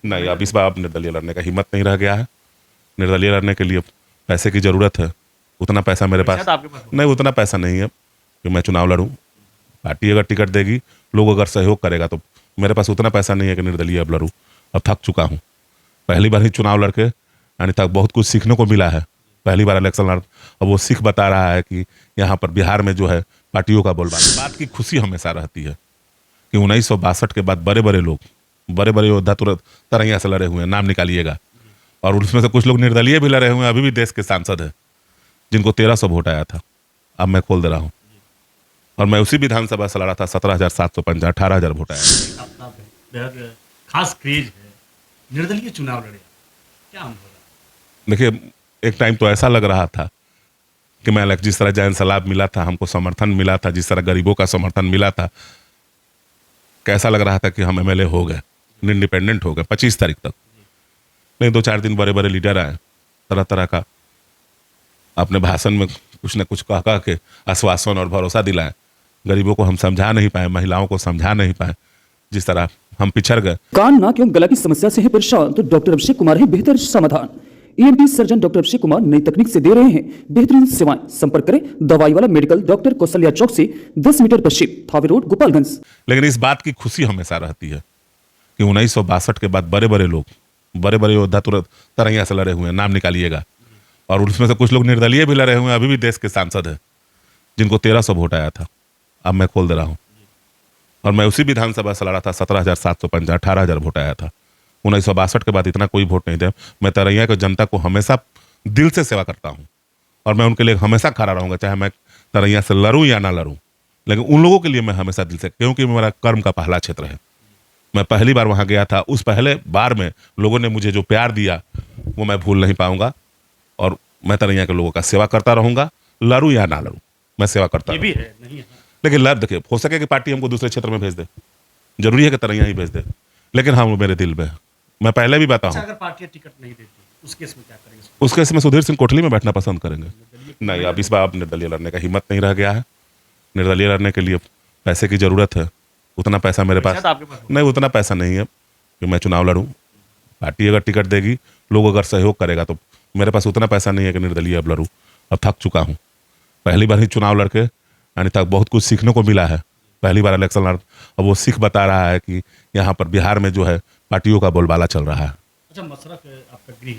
नहीं, अब इस बार अब निर्दलीय लड़ने का हिम्मत नहीं रह गया है। निर्दलीय लड़ने के लिए पैसे की ज़रूरत है, उतना पैसा मेरे पास शायद आपके पास नहीं, उतना पैसा नहीं है कि मैं चुनाव लड़ूं। पार्टी अगर टिकट देगी, लोग अगर सहयोग करेगा तो मेरे पास उतना पैसा नहीं है कि निर्दलीय अब लड़ूं। अब थक चुका हूँ, पहली बार ही चुनाव लड़के यानी तक बहुत कुछ सीखने को मिला है। पहली बार इलेक्शन लड़, अब वो सीख बता रहा है कि यहाँ पर बिहार में जो है पार्टियों का बोलबाला। बात की खुशी हमेशा रहती है कि 1962 के बाद बड़े बड़े लोग, बड़े बड़े योद्धा तुरंत तरैया से लड़े हुए हैं, नाम निकालिएगा। और उसमें से कुछ लोग निर्दलीय भी लड़े हुए हैं, अभी भी देश के सांसद हैं, जिनको 1300 वोट आया था। अब मैं खोल दे रहा हूँ, और मैं उसी विधानसभा से लड़ा था, 17,750, 18,000 वोट आया। आपका बेहद खास क्रेज है, निर्दलीय चुनाव लड़े, क्या अनुभव रहा? देखिए, एक टाइम तो ऐसा लग रहा था कि मैं जिस तरह जैन सलाब मिला था, हमको समर्थन मिला था, जिस तरह गरीबों का समर्थन मिला था, कैसा लग रहा था कि हम एमएलए हो गए, इंडिपेंडेंट हो गए 25 तारीख तक। नहीं, 2-4 दिन बड़े बड़े लीडर आए, तरह तरह का अपने भाषण में कुछ न कुछ कह के आश्वासन और भरोसा दिलाए। गरीबों को हम समझा नहीं पाए, महिलाओं को समझा नहीं पाए, जिस तरह हम पिछड़ गए। कान नाक एवं गला की समस्या से है परेशान तो डॉक्टर अभिषेक कुमार है बेहतर समाधान। ENT surgeon doctor Abhishek Kumar नई तकनीक से दे रहे हैं बेहतरीन सेवाएं। संपर्क करें दवाई वाला मेडिकल, डॉक्टर कौशल्या चौक से 10 मीटर पश्चिम, थावे रोड, गोपालगंज। लेकिन इस बात की खुशी हमेशा रहती है कि 1962 के बाद बड़े बड़े लोग, बड़े बड़े योद्धा तुरंत तरैया से लड़े हुए हैं, नाम निकालिएगा। और उसमें से कुछ लोग निर्दलीय भी लड़े हुए हैं, अभी भी देश के सांसद हैं, जिनको 1300 वोट आया था। अब मैं खोल दे रहा हूँ, और मैं उसी विधानसभा से लड़ा था, 17,750, 18,000 वोट आया था। 1962 के बाद इतना कोई वोट नहीं दे। मैं तरैया की जनता को हमेशा दिल से सेवा करता हूँ, और मैं उनके लिए हमेशा खड़ा रहूंगा, चाहे मैं तरैया से लड़ूं या ना लड़ूं। लेकिन उन लोगों के लिए मैं हमेशा दिल से, क्योंकि मेरा कर्म का पहला क्षेत्र है। मैं पहली बार वहां गया था, उस पहले बार में लोगों ने मुझे जो प्यार दिया वो मैं भूल नहीं पाऊंगा। और मैं तरैया के लोगों का सेवा करता रहूंगा, लड़ूं या ना लड़ूं, मैं सेवा करता ये रहूंगा। भी है, नहीं है? लेकिन लड़, देखिए, हो सके कि पार्टी हमको दूसरे क्षेत्र में भेज दे, जरूरी है कि तरैया ही भेज दे, लेकिन हाँ, वो मेरे दिल में है। मैं पहले भी बताऊं, अच्छा, अगर पार्टियां टिकट नहीं देती उस केस में क्या करेंगे? उस केस में सुधीर सिंह कोठली में बैठना पसंद करेंगे। नहीं, अब इस बार अब निर्दलीय लड़ने का हिम्मत नहीं रह गया है। निर्दलीय लड़ने के लिए पैसे की ज़रूरत है, उतना पैसा मेरे पास शायद आपके पास नहीं, उतना पैसा नहीं है कि मैं चुनाव लड़ूं। पार्टी अगर टिकट देगी, लोग अगर सहयोग करेगा तो मेरे पास उतना पैसा नहीं है कि निर्दलीय अब लड़ूं। अब थक चुका हूँ, पहली बार ही चुनाव लड़के यानी तक बहुत कुछ सीखने को मिला है। पहली बार इलेक्शन लड़, अब वो सीख बता रहा है कि यहाँ पर बिहार में जो है पार्टियों का बोलबाला चल रहा है। अच्छा, मसरख आपका गृह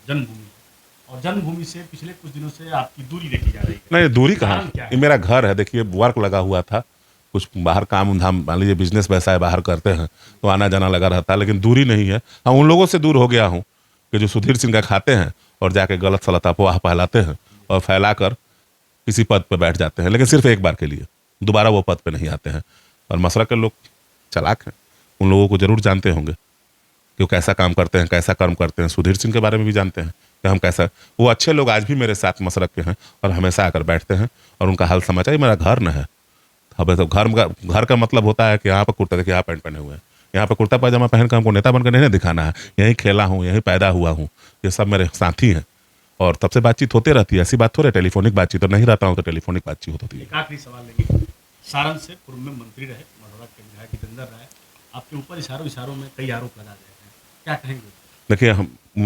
जन्मभूमि, और जन्मभूमि से पिछले कुछ दिनों से आपकी दूरी देखी जा रही है। नहीं, दूरी कारण कहाँ, क्या है? ये मेरा घर है। देखिए, वर्क लगा हुआ था, कुछ बाहर काम धाम, मान लीजिए बिजनेस वैसा है, बाहर करते हैं तो आना जाना लगा रहता है, लेकिन दूरी नहीं है। हाँ, उन लोगों से दूर हो गया हूँ कि जो सुधीर सिंह का खाते हैं और जाके गलत सलत अफवाह फैलाते हैं और फैलाकर किसी पद पर बैठ जाते हैं, लेकिन सिर्फ एक बार के लिए, दोबारा वो पद पे नहीं आते हैं। और मसरख के लोग चालाक हैं, उन लोगों को जरूर जानते होंगे कि वो कैसा काम करते हैं, कैसा कर्म करते हैं। सुधीर सिंह के बारे में भी जानते हैं कि हम कैसा, वो अच्छे लोग आज भी मेरे साथ मसरख के हैं और हमेशा आकर बैठते हैं और उनका हाल समाचार। मेरा घर न है, अब तो घर का मतलब होता है कि यहाँ पर कुर्ता, देखिए यहाँ पैंट पहने हुए हैं, यहाँ पर कुर्ता पैजामा पहन कर हमको नेता बनकर नहीं दिखाना है। यहीं खेला हूँ, यहीं पैदा हुआ हूँ, ये सब मेरे साथी हैं और तब से बातचीत होते रहती है। ऐसी बात थोड़ी टेलीफोनिक बातचीत, तो नहीं रहता हूँ तो टेलीफोनिक बातचीत होती है। एक आखिरी सवाल लेंगे, सारण से पूर्व में मंत्री रहे, मढ़ौरा के विधायक जितेंद्र राय, आपके ऊपर इशारों में कई आरोप लगा गए हैं, क्या कहेंगे? देखिए,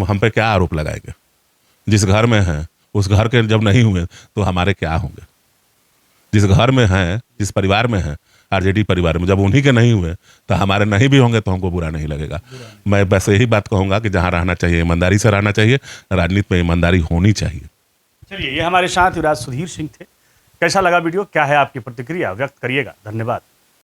हम पे क्या आरोप लगाएंगे? जिस घर में हैं उस घर के जब नहीं हुए तो हमारे क्या होंगे? जिस घर में हैं, जिस परिवार में हैं, आरजेडी परिवार में, जब उन्हीं के नहीं हुए तो हमारे नहीं भी होंगे तो हमको बुरा नहीं लगेगा। मैं बस यही बात कहूंगा कि जहां रहना चाहिए ईमानदारी से रहना चाहिए, राजनीति में ईमानदारी होनी चाहिए। चलिए, ये हमारे साथ युवराज सुधीर सिंह थे। कैसा लगा वीडियो, क्या है आपकी प्रतिक्रिया, व्यक्त करिएगा। धन्यवाद।